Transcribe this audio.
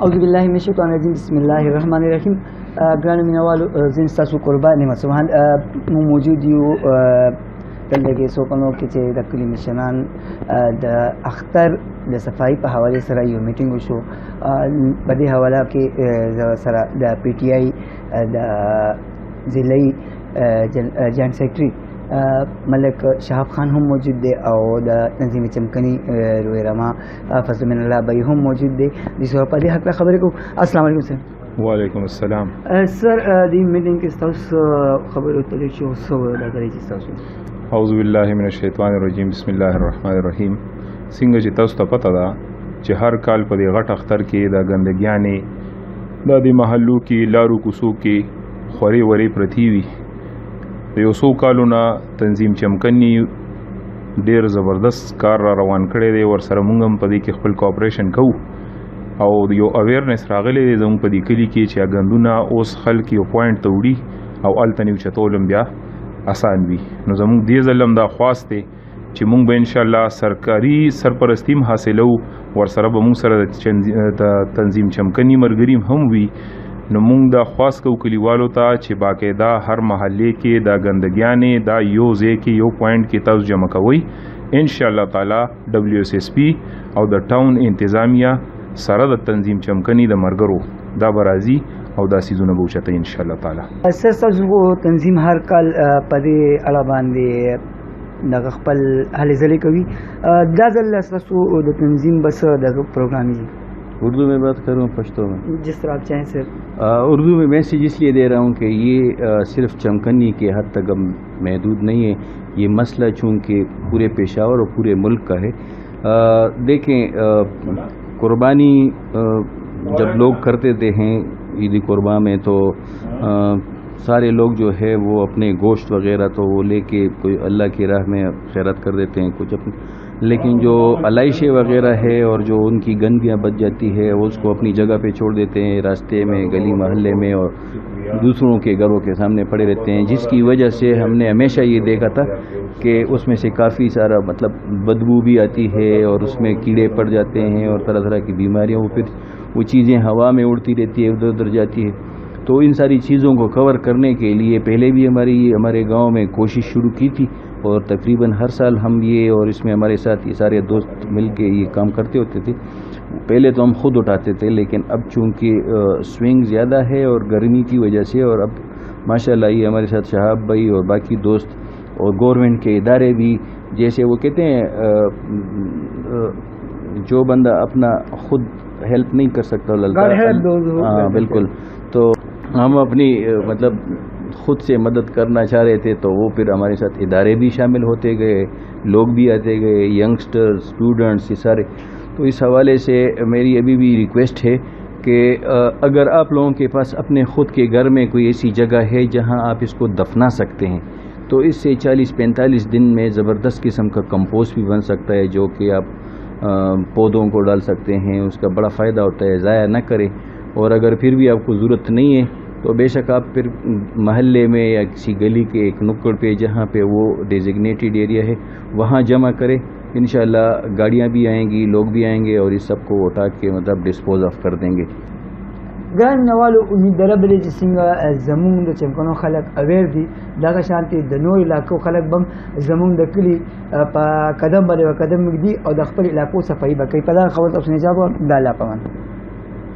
اعوذ باللہ من الشیطان الرجیم بسم اللہ الرحمن الرحیم. گران مینوالو زین ستاسو قربان نعمت سبحان موجود یو دلته سوپنو کې چې د کلی مشران د اختر د صفائی په حواله سره یو میټینګ وشو. په دې حواله کې سره د پی ټی آی د ضلعي جوائنٹ سیکرټري ملک شهاب خان هم موجود دی او د تنظیم چمکنی رویرما فضل من الله بھائی هم موجود دی. د سو په دې حق خبرې کو. السلام علیکم سر. وعلیکم السلام سر. د میټینګ کې تاسو خبرو ته چې اوسو راغلي چې تاسو اعوذ باللہ من الشیطان الرجیم بسم اللہ الرحمن الرحیم. څنګه چې تاسو ته پته ده چې هر کال په دې غټ اختر کې د ګندګیانې د دې محلو کې لارو کوڅو کې خوري وري پرتی وي. یو څو کالونه تنظیم چمکنی ډیر زبردست کار را روان کړی دی. ورسره موږ هم په دې کې خپل cooperation Koo O you awareness راغلی دی زموږ په دې کلي کې چې ګندونه اوس خلک یو پوینټ ته وړي او هلته نه اوچتول بیا آسان وي. نو زموږ دې ځل هم دا خواست دی چې موږ به انشاءالله سرکاري سرپرستیم حاصلو. ورسره به موږ سره د تنظیم چمکنی ملګري هم وي. نو موږ دا خواست کوو کلیوالو ته چې باقاعده هر محلې کې دا ګندګیانې دا یو ځای کې یو پوینټ کې تاسو جمع کوئ. انشاءالله تعالی WSSP او د ټاون انتظامیه سره د تنظیم چمکنی د مرګرو دا برازي او دا سیزونه به اوچته انشاءالله تعالی. تاسو تنظیم هر کال په دې اړه باندې دغه خپل هلې ځلې کوي. دا ځل تاسو د تنظیم بس دغه پروګرام یې اردو میں بات کروں پشتو میں جس طرح آپ چاہیں سر. اردو میں میسیج اس لیے دے رہا ہوں کہ یہ صرف چمکنی کے حد تک اب محدود نہیں ہے. یہ مسئلہ چونکہ پورے پشاور اور پورے ملک کا ہے. دیکھیں قربانی جب لوگ کرتے تھے ہیں عید قربان میں تو سارے لوگ جو ہے وہ اپنے گوشت وغیرہ تو وہ لے کے کوئی اللہ کی راہ میں خیرات کر دیتے ہیں کچھ اپنے. لیکن جو علائشیں وغیرہ ہے اور جو ان کی گندگیاں بچ جاتی ہے وہ اس کو اپنی جگہ پہ چھوڑ دیتے ہیں راستے میں گلی محلے میں اور دوسروں کے گھروں کے سامنے پڑے رہتے ہیں. جس کی وجہ سے ہم نے ہمیشہ یہ دیکھا تھا کہ اس میں سے کافی سارا مطلب بدبو بھی آتی ہے اور اس میں کیڑے پڑ جاتے ہیں اور طرح طرح کی بیماریاں وہ پھر وہ چیزیں ہوا میں اڑتی رہتی ہے ادھر ادھر جاتی ہے. تو ان ساری چیزوں کو کور کرنے کے لیے پہلے بھی ہمارے گاؤں میں کوشش شروع کی تھی اور تقریباً ہر سال ہم یہ اور اس میں ہمارے ساتھ یہ سارے دوست مل کے یہ کام کرتے ہوتے تھے. پہلے تو ہم خود اٹھاتے تھے لیکن اب چونکہ سوئنگ زیادہ ہے اور گرمی کی وجہ سے اور اب ماشاءاللہ یہ ہمارے ساتھ شہاب بھائی اور باقی دوست اور گورنمنٹ کے ادارے بھی جیسے وہ کہتے ہیں جو بندہ اپنا خود ہیلپ نہیں کر سکتا ہاں بالکل. تو ہم اپنی مطلب خود سے مدد کرنا چاہ رہے تھے تو وہ پھر ہمارے ساتھ ادارے بھی شامل ہوتے گئے لوگ بھی آتے گئے ینگسٹر اسٹوڈنٹس یہ سارے. تو اس حوالے سے میری ابھی بھی ریکویسٹ ہے کہ اگر آپ لوگوں کے پاس اپنے خود کے گھر میں کوئی ایسی جگہ ہے جہاں آپ اس کو دفنا سکتے ہیں تو اس سے 40-45 دن میں زبردست قسم کا کمپوسٹ بھی بن سکتا ہے جو کہ آپ پودوں کو ڈال سکتے ہیں. اس کا بڑا فائدہ ہوتا ہے. ضائع نہ کریں. اور اگر پھر بھی آپ کو ضرورت نہیں ہے تو بے شک آپ پھر محلے میں یا کسی گلی کے ایک نکڑ پہ جہاں پہ وہ ڈیزگنیٹڈ ایریا ہے وہاں جمع کریں. انشاءاللہ گاڑیاں بھی آئیں گی لوگ بھی آئیں گے اور اس سب کو اٹھا کے مطلب ڈسپوز آف کر دیں گے. ګران نوالو امید دربلې چې څنګه زمونږ د چمکنو خلک اویر دي دغه شانتي د نور علاقو خلک بم زمونږ د کلی په قدم باندې قدم مګدي او د خپل علاقو صفائی به کوي. په دا خبر تاسو نه جواب د الله پامان.